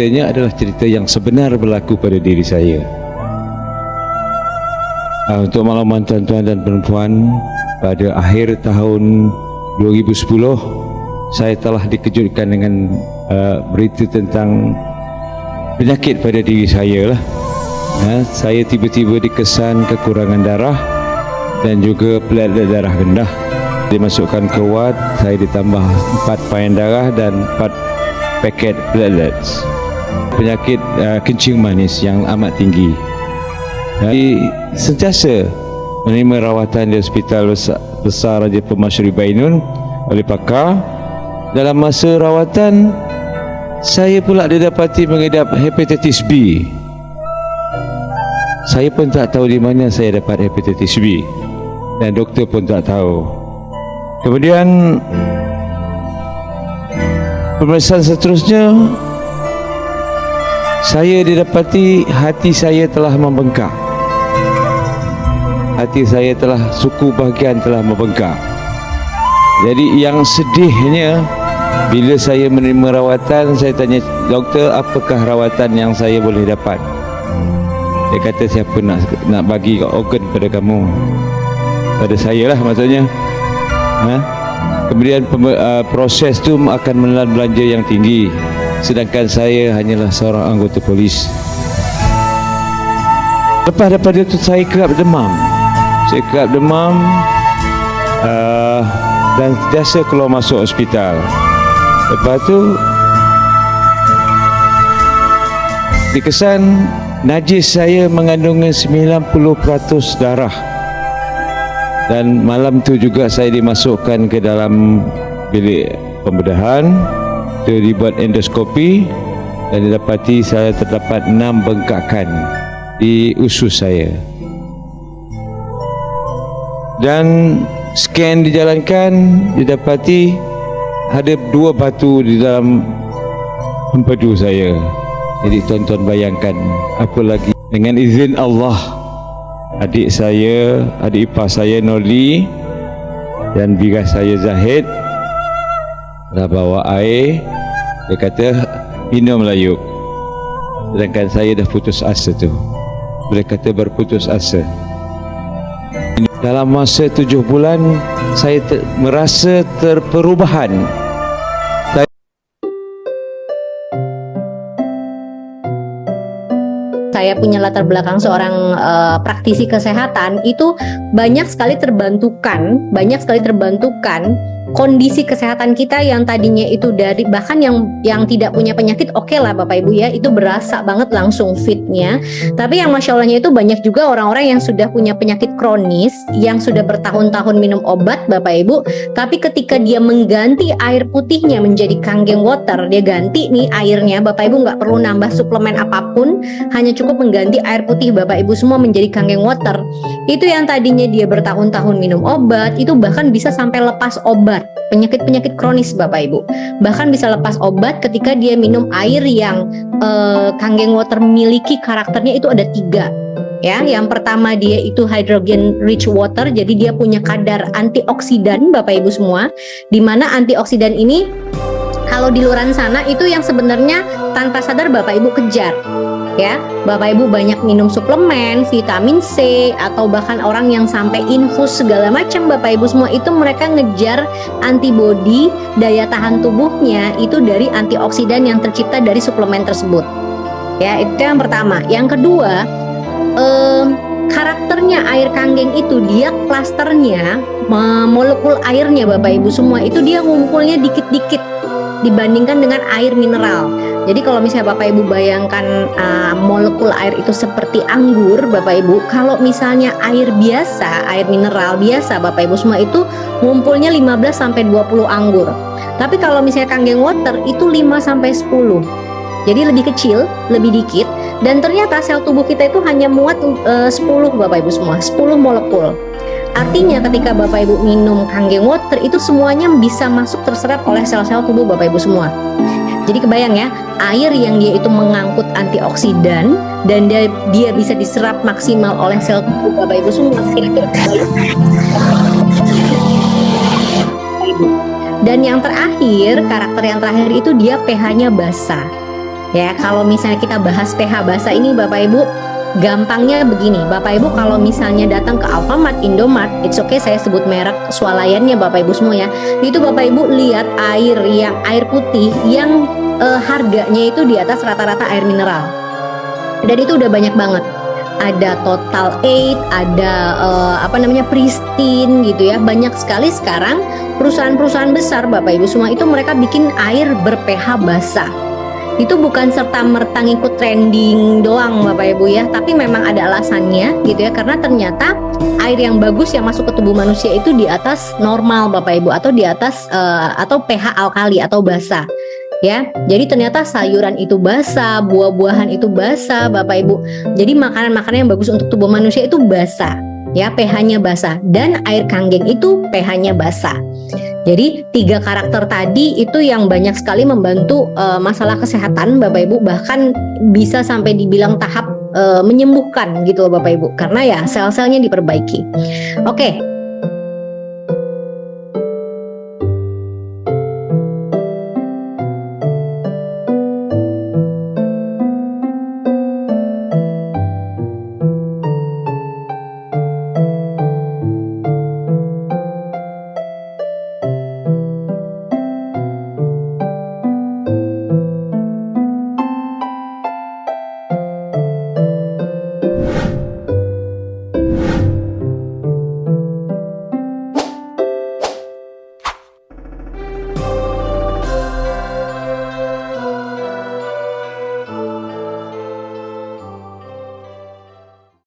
ceritanya adalah cerita yang sebenar berlaku pada diri saya. Untuk makluman tuan-tuan dan perempuan, pada akhir tahun 2010 saya telah dikejutkan dengan berita tentang penyakit pada diri saya lah. Saya tiba-tiba dikesan kekurangan darah dan juga platelet darah rendah. Dimasukkan ke ward, saya ditambah 4 payan darah dan 4 paket platelets. Penyakit kencing manis yang amat tinggi. Jadi sentiasa menerima rawatan di Hospital Besar Raja Permasyuri Bainun oleh pakar. Dalam masa rawatan, saya pula didapati mengidap hepatitis B. Saya pun tak tahu di mana saya dapat hepatitis B, dan doktor pun tak tahu. Kemudian pemeriksaan seterusnya, saya didapati hati saya telah membengkak. Hati saya telah, suku bahagian telah membengkak. Jadi yang sedihnya, bila saya menerima rawatan, saya tanya doktor, apakah rawatan yang saya boleh dapat? Dia kata, siapa nak bagi organ pada kamu? Pada saya lah maksudnya. Kemudian proses tu akan menelan belanja yang tinggi, sedangkan saya hanyalah seorang anggota polis. Lepas daripada itu saya kerap demam. Dan sentiasa keluar masuk hospital. Lepas tu dikesan najis saya mengandung 90% darah. Dan malam tu juga saya dimasukkan ke dalam bilik pembedahan. Itu dibuat endoskopi dan didapati saya terdapat 6 bengkakan di usus saya. Dan scan dijalankan, didapati ada 2 batu di dalam empedu saya. Jadi tuan-tuan bayangkan, apa lagi, dengan izin Allah, adik ipar saya Norli dan bira saya Zahid dah bawa air. Dia kata, minumlah yuk. Sedangkan saya dah putus asa tu. Dia kata berputus asa. Dalam masa 7 bulan saya merasa terperubahan. Saya punya latar belakang seorang praktisi kesehatan, itu banyak sekali terbantukan kondisi kesehatan kita yang tadinya itu dari bahkan yang tidak punya penyakit, oke lah Bapak Ibu ya, itu berasa banget langsung fitnya. Tapi yang Masya Allahnya itu banyak juga orang-orang yang sudah punya penyakit kronis, yang sudah bertahun-tahun minum obat Bapak Ibu, tapi ketika dia mengganti air putihnya menjadi kanggeng water, dia ganti nih airnya Bapak Ibu, nggak perlu nambah suplemen apapun, hanya cukup mengganti air putih Bapak Ibu semua menjadi kanggeng water. Itu yang tadinya dia bertahun-tahun minum obat, itu bahkan bisa sampai lepas obat. Penyakit-penyakit kronis Bapak Ibu bahkan bisa lepas obat ketika dia minum air yang kanggeng water miliki karakternya itu ada 3 ya. Yang pertama, dia itu hydrogen rich water, jadi dia punya kadar antioksidan Bapak Ibu semua, dimana antioksidan ini kalau di luar sana itu yang sebenarnya tanpa sadar Bapak Ibu kejar ya. Bapak Ibu banyak minum suplemen vitamin C, atau bahkan orang yang sampai infus segala macam Bapak Ibu semua, itu mereka ngejar antibodi, daya tahan tubuhnya itu dari antioksidan yang tercipta dari suplemen tersebut ya. Itu yang pertama. Yang kedua, karakternya air kanggeng itu, dia klasternya, molekul airnya Bapak Ibu semua itu dia ngumpulnya dikit-dikit dibandingkan dengan air mineral. Jadi kalau misalnya Bapak Ibu bayangkan molekul air itu seperti anggur Bapak Ibu, kalau misalnya air biasa, air mineral biasa Bapak Ibu semua itu ngumpulnya 15-20 anggur. Tapi kalau misalnya kanggeng water itu 5-10. Jadi lebih kecil, lebih dikit, dan ternyata sel tubuh kita itu hanya muat 10 Bapak Ibu semua, 10 molekul. Artinya ketika Bapak Ibu minum kanggeng water itu semuanya bisa masuk terserap oleh sel-sel tubuh Bapak Ibu semua. Jadi kebayang ya, air yang dia itu mengangkut antioksidan dan dia bisa diserap maksimal oleh sel tubuh Bapak Ibu semua. Dan yang terakhir, karakter yang terakhir itu dia pH-nya basah. Ya, kalau misalnya kita bahas pH basa ini Bapak Ibu, gampangnya begini, Bapak Ibu kalau misalnya datang ke Alfamart, Indomart, it's okay saya sebut merek swalayannya Bapak Ibu semua ya. Itu Bapak Ibu lihat air putih yang harganya itu di atas rata-rata air mineral. Dan itu udah banyak banget. Ada Total 8, ada Pristine gitu ya. Banyak sekali sekarang perusahaan-perusahaan besar Bapak Ibu semua itu mereka bikin air ber-pH basa. Itu bukan serta-merta ngikut trending doang Bapak Ibu ya, tapi memang ada alasannya gitu ya, karena ternyata air yang bagus yang masuk ke tubuh manusia itu di atas normal Bapak Ibu, atau di atas atau pH alkali atau basa ya. Jadi ternyata sayuran itu basa, buah-buahan itu basa Bapak Ibu. Jadi makanan-makanan yang bagus untuk tubuh manusia itu basa ya, pH-nya basa, dan air kanggeng itu pH-nya basa. Jadi 3 karakter tadi itu yang banyak sekali membantu masalah kesehatan Bapak Ibu, bahkan bisa sampai dibilang tahap menyembuhkan gitu loh Bapak Ibu, karena ya sel-selnya diperbaiki. Oke,